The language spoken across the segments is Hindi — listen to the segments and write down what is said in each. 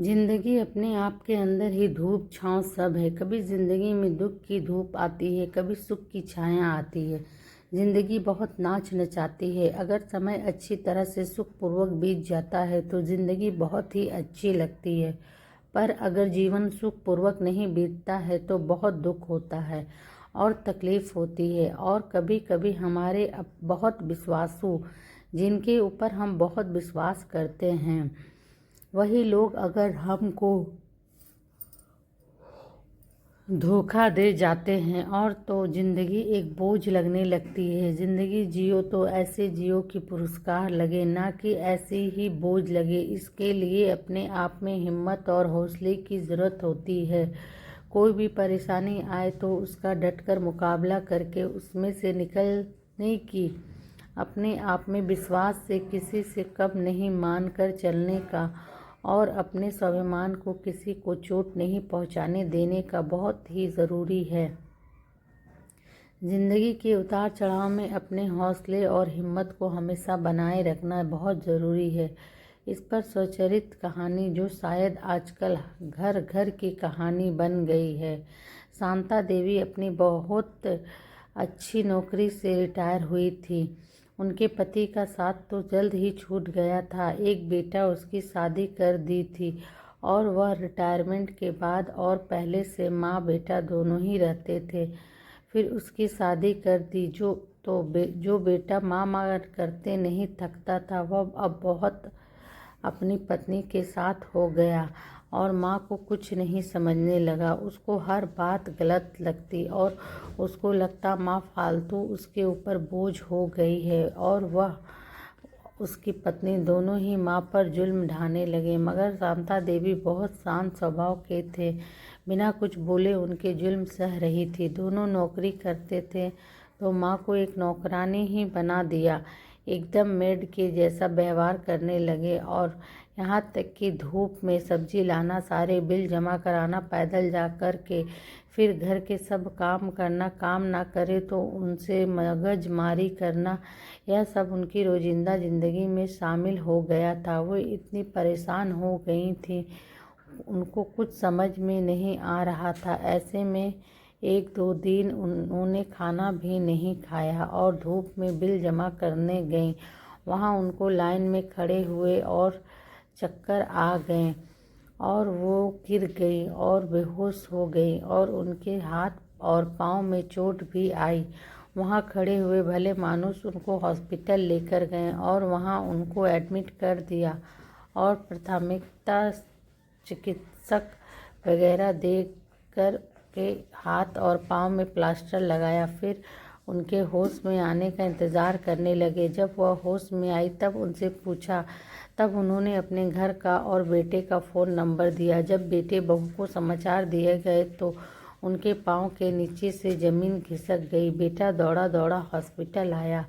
जिंदगी अपने आप के अंदर ही धूप छांव सब है। कभी जिंदगी में दुख की धूप आती है, कभी सुख की छाया आती है। जिंदगी बहुत नाच नचाती है। अगर समय अच्छी तरह से सुखपूर्वक बीत जाता है तो जिंदगी बहुत ही अच्छी लगती है। पर अगर जीवन सुखपूर्वक नहीं बीतता है तो बहुत दुख होता है और तकलीफ होती है। और कभी कभी हमारे बहुत विश्वासु, जिनके ऊपर हम बहुत विश्वास करते हैं, वही लोग अगर हमको धोखा दे जाते हैं और तो जिंदगी एक बोझ लगने लगती है। जिंदगी जियो तो ऐसे जियो कि पुरस्कार लगे, ना कि ऐसे ही बोझ लगे। इसके लिए अपने आप में हिम्मत और हौसले की ज़रूरत होती है। कोई भी परेशानी आए तो उसका डटकर मुकाबला करके उसमें से निकलने की, अपने आप में विश्वास से किसी से कम नहीं मानकर चलने का और अपने स्वाभिमान को किसी को चोट नहीं पहुंचाने देने का बहुत ही ज़रूरी है। जिंदगी के उतार चढ़ाव में अपने हौसले और हिम्मत को हमेशा बनाए रखना बहुत ज़रूरी है। इस पर स्वचरित कहानी, जो शायद आजकल घर घर की कहानी बन गई है। शांता देवी अपनी बहुत अच्छी नौकरी से रिटायर हुई थी। उनके पति का साथ तो जल्द ही छूट गया था। एक बेटा उसकी शादी कर दी थी और वह रिटायरमेंट के बाद और पहले से माँ बेटा दोनों ही रहते थे। फिर उसकी शादी कर दी। जो बेटा माँ माँ करते नहीं थकता था, वह अब बहुत अपनी पत्नी के साथ हो गया और माँ को कुछ नहीं समझने लगा। उसको हर बात गलत लगती और उसको लगता माँ फालतू उसके ऊपर बोझ हो गई है और वह उसकी पत्नी दोनों ही माँ पर जुल्म ढाने लगे। मगर शांता देवी बहुत शांत स्वभाव के थे। बिना कुछ बोले उनके जुल्म सह रही थी। दोनों नौकरी करते थे तो माँ को एक नौकरानी ही बना दिया। एकदम मेड के जैसा व्यवहार करने लगे और यहाँ तक कि धूप में सब्जी लाना, सारे बिल जमा कराना, पैदल जा कर के फिर घर के सब काम करना, काम ना करे तो उनसे मगजमारी करना, यह सब उनकी रोजिंदा जिंदगी में शामिल हो गया था। वो इतनी परेशान हो गई थी, उनको कुछ समझ में नहीं आ रहा था। ऐसे में एक दो दिन उन्होंने खाना भी नहीं खाया और धूप में बिल जमा करने गईं। वहाँ उनको लाइन में खड़े हुए और चक्कर आ गए और वो गिर गई और बेहोश हो गई और उनके हाथ और पाँव में चोट भी आई। वहाँ खड़े हुए भले मानुस उनको हॉस्पिटल लेकर गए और वहाँ उनको एडमिट कर दिया और प्राथमिकता चिकित्सक वगैरह देकर के हाथ और पाँव में प्लास्टर लगाया। फिर उनके होश में आने का इंतज़ार करने लगे। जब वह होश में आई तब उनसे पूछा, तब उन्होंने अपने घर का और बेटे का फ़ोन नंबर दिया। जब बेटे बहू को समाचार दिए गए तो उनके पाँव के नीचे से ज़मीन खिसक गई। बेटा दौड़ा दौड़ा हॉस्पिटल आया।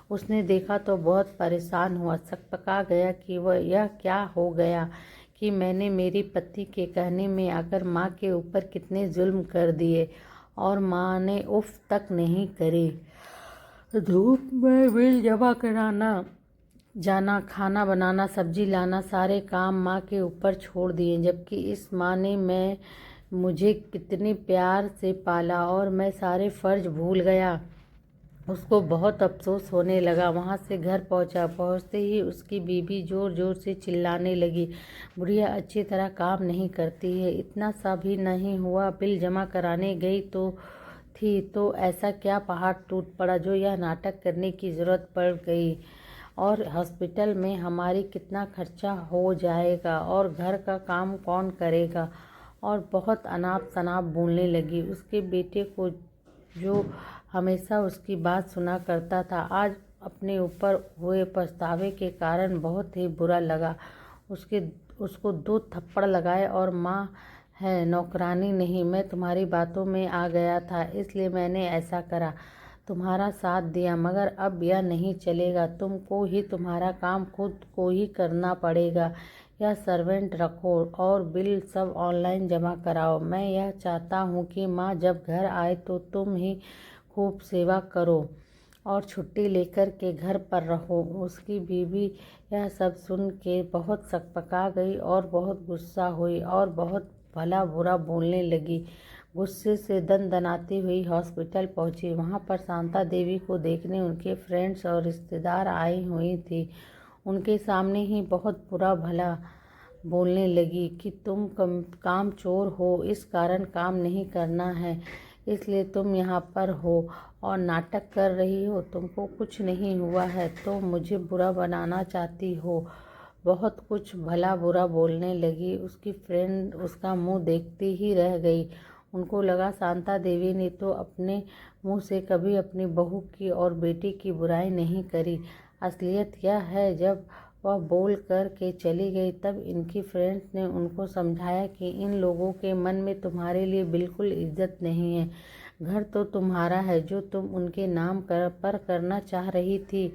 उसने देखा तो बहुत परेशान हुआ, सकपका गया कि वह यह क्या हो गया कि मैंने मेरी पति के कहने में आकर माँ के ऊपर कितने जुल्म कर दिए और माँ ने उफ तक नहीं करी। धूप में बिल जमा कराना, जाना, खाना बनाना, सब्जी लाना, सारे काम माँ के ऊपर छोड़ दिए। जबकि इस माँ ने मुझे कितने प्यार से पाला और मैं सारे फर्ज भूल गया। उसको बहुत अफसोस होने लगा। वहाँ से घर पहुँचा। पहुँचते ही उसकी बीवी ज़ोर ज़ोर से चिल्लाने लगी, बुढ़िया अच्छी तरह काम नहीं करती है, इतना सा भी नहीं हुआ, बिल जमा कराने गई तो ऐसा क्या पहाड़ टूट पड़ा जो यह नाटक करने की ज़रूरत पड़ गई। और हॉस्पिटल में हमारी कितना खर्चा हो जाएगा और घर का काम कौन करेगा। और बहुत अनाप शनाप बोलने लगी। उसके बेटे को, जो हमेशा उसकी बात सुना करता था, आज अपने ऊपर हुए पछतावे के कारण बहुत ही बुरा लगा। उसको 2 थप्पड़ लगाए और माँ है, नौकरानी नहीं। मैं तुम्हारी बातों में आ गया था इसलिए मैंने ऐसा करा, तुम्हारा साथ दिया, मगर अब यह नहीं चलेगा। तुमको ही तुम्हारा काम खुद को ही करना पड़ेगा। यह सर्वेंट रखो और बिल सब ऑनलाइन जमा कराओ। मैं यह चाहता हूँ कि माँ जब घर आए तो तुम ही खूब सेवा करो। और छुट्टी लेकर के घर पर रहो। उसकी बीवी यह सब सुन के बहुत सकपका गई और बहुत गुस्सा हुई और बहुत भला बुरा बोलने लगी। गुस्से से दनदनाती हुई हॉस्पिटल पहुंची। वहां पर शांता देवी को देखने उनके फ्रेंड्स और रिश्तेदार आई हुई थी। उनके सामने ही बहुत बुरा भला बोलने लगी कि तुम काम चोर हो, इस कारण काम नहीं करना है, इसलिए तुम यहाँ पर हो और नाटक कर रही हो। तुमको कुछ नहीं हुआ है तो मुझे बुरा बनाना चाहती हो। बहुत कुछ भला बुरा बोलने लगी। उसकी फ्रेंड उसका मुंह देखती ही रह गई। उनको लगा शांता देवी ने तो अपने मुंह से कभी अपनी बहू की और बेटी की बुराई नहीं करी। असलियत यह है, जब वह बोल कर के चली गई तब इनकी फ्रेंड्स ने उनको समझाया कि इन लोगों के मन में तुम्हारे लिए बिल्कुल इज्जत नहीं है। घर तो तुम्हारा है, जो तुम उनके नाम पर करना चाह रही थी।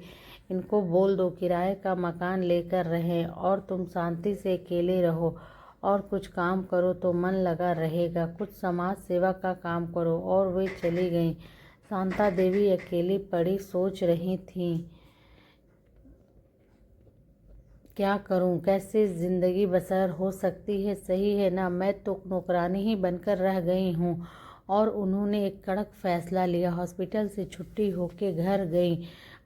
इनको बोल दो किराए का मकान लेकर रहें और तुम शांति से अकेले रहो और कुछ काम करो तो मन लगा रहेगा। कुछ समाज सेवा का काम करो। और वे चली गईं। शांता देवी अकेली पड़ी सोच रही थीं, क्या करूं, कैसे ज़िंदगी बसर हो सकती है। सही है ना, मैं तो नौकरानी ही बनकर रह गई हूं। और उन्होंने एक कड़क फैसला लिया। हॉस्पिटल से छुट्टी होके घर गई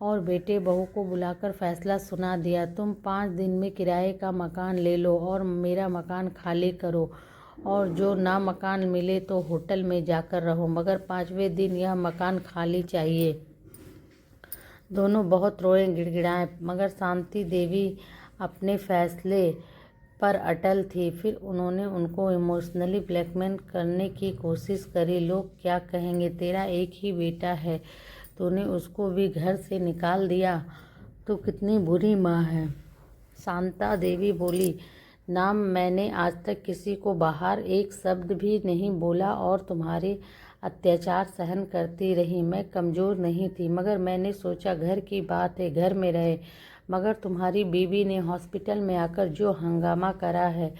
और बेटे बहू को बुलाकर फैसला सुना दिया। तुम 5 दिन में किराए का मकान ले लो और मेरा मकान खाली करो, और जो ना मकान मिले तो होटल में जाकर रहो, मगर 5वें दिन यह मकान खाली चाहिए। दोनों बहुत रोए, गिड़गिड़ाए, मगर शांति देवी अपने फैसले पर अटल थी। फिर उन्होंने उनको इमोशनली ब्लैकमेल करने की कोशिश करी। लोग क्या कहेंगे, तेरा एक ही बेटा है, तूने उसको भी घर से निकाल दिया, तो कितनी बुरी माँ है। शांता देवी बोली, ना मैंने आज तक किसी को बाहर एक शब्द भी नहीं बोला और तुम्हारे अत्याचार सहन करती रही। मैं कमज़ोर नहीं थी, मगर मैंने सोचा घर की बात है, घर में रहे। मगर तुम्हारी बीवी ने हॉस्पिटल में आकर जो हंगामा करा है,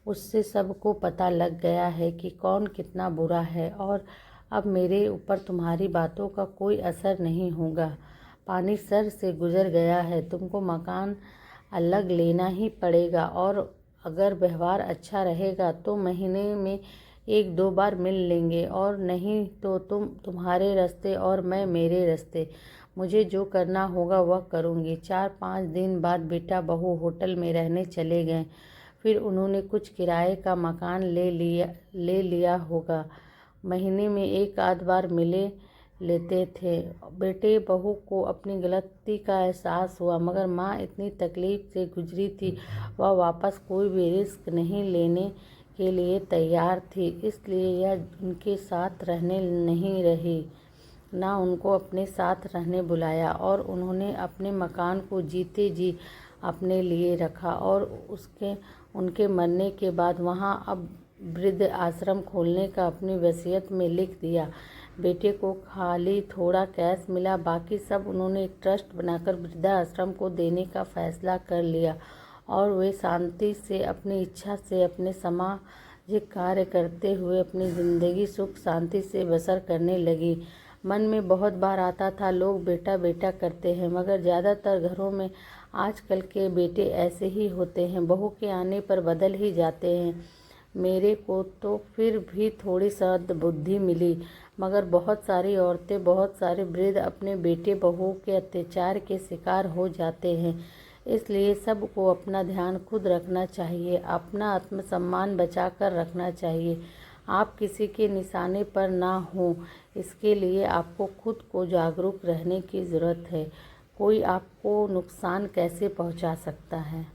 उससे सबको पता लग गया है कि कौन कितना बुरा है। और अब मेरे ऊपर तुम्हारी बातों का कोई असर नहीं होगा। पानी सर से गुजर गया है। तुमको मकान अलग लेना ही पड़ेगा, और अगर व्यवहार अच्छा रहेगा तो महीने में 1-2 बार मिल लेंगे, और नहीं तो तुम्हारे रास्ते और मैं मेरे रास्ते। मुझे जो करना होगा वह करूँगी। 4-5 दिन बाद बेटा बहू होटल में रहने चले गए। फिर उन्होंने कुछ किराए का मकान ले लिया होगा। महीने में 1 आध बार मिले लेते थे। बेटे बहू को अपनी गलती का एहसास हुआ, मगर माँ इतनी तकलीफ से गुजरी थी, वह वापस कोई भी रिस्क नहीं लेने के लिए तैयार थी। इसलिए यह उनके साथ रहने नहीं रही, ना उनको अपने साथ रहने बुलाया, और उन्होंने अपने मकान को जीते जी अपने लिए रखा। और उनके मरने के बाद वहाँ अब वृद्ध आश्रम खोलने का अपनी वसीयत में लिख दिया। बेटे को खाली थोड़ा कैश मिला, बाकी सब उन्होंने एक ट्रस्ट बनाकर वृद्धाश्रम को देने का फैसला कर लिया। और वे शांति से अपनी इच्छा से अपने सामाजिक कार्य करते हुए अपनी ज़िंदगी सुख शांति से बसर करने लगी। मन में बहुत बार आता था, लोग बेटा बेटा करते हैं, मगर ज़्यादातर घरों में आजकल के बेटे ऐसे ही होते हैं, बहू के आने पर बदल ही जाते हैं। मेरे को तो फिर भी थोड़ी सद बुद्धि मिली, मगर बहुत सारी औरतें, बहुत सारे वृद्ध अपने बेटे बहू के अत्याचार के शिकार हो जाते हैं। इसलिए सबको अपना ध्यान खुद रखना चाहिए, अपना आत्मसम्मान बचा कर रखना चाहिए। आप किसी के निशाने पर ना हों, इसके लिए आपको खुद को जागरूक रहने की ज़रूरत है। कोई आपको नुकसान कैसे पहुंचा सकता है।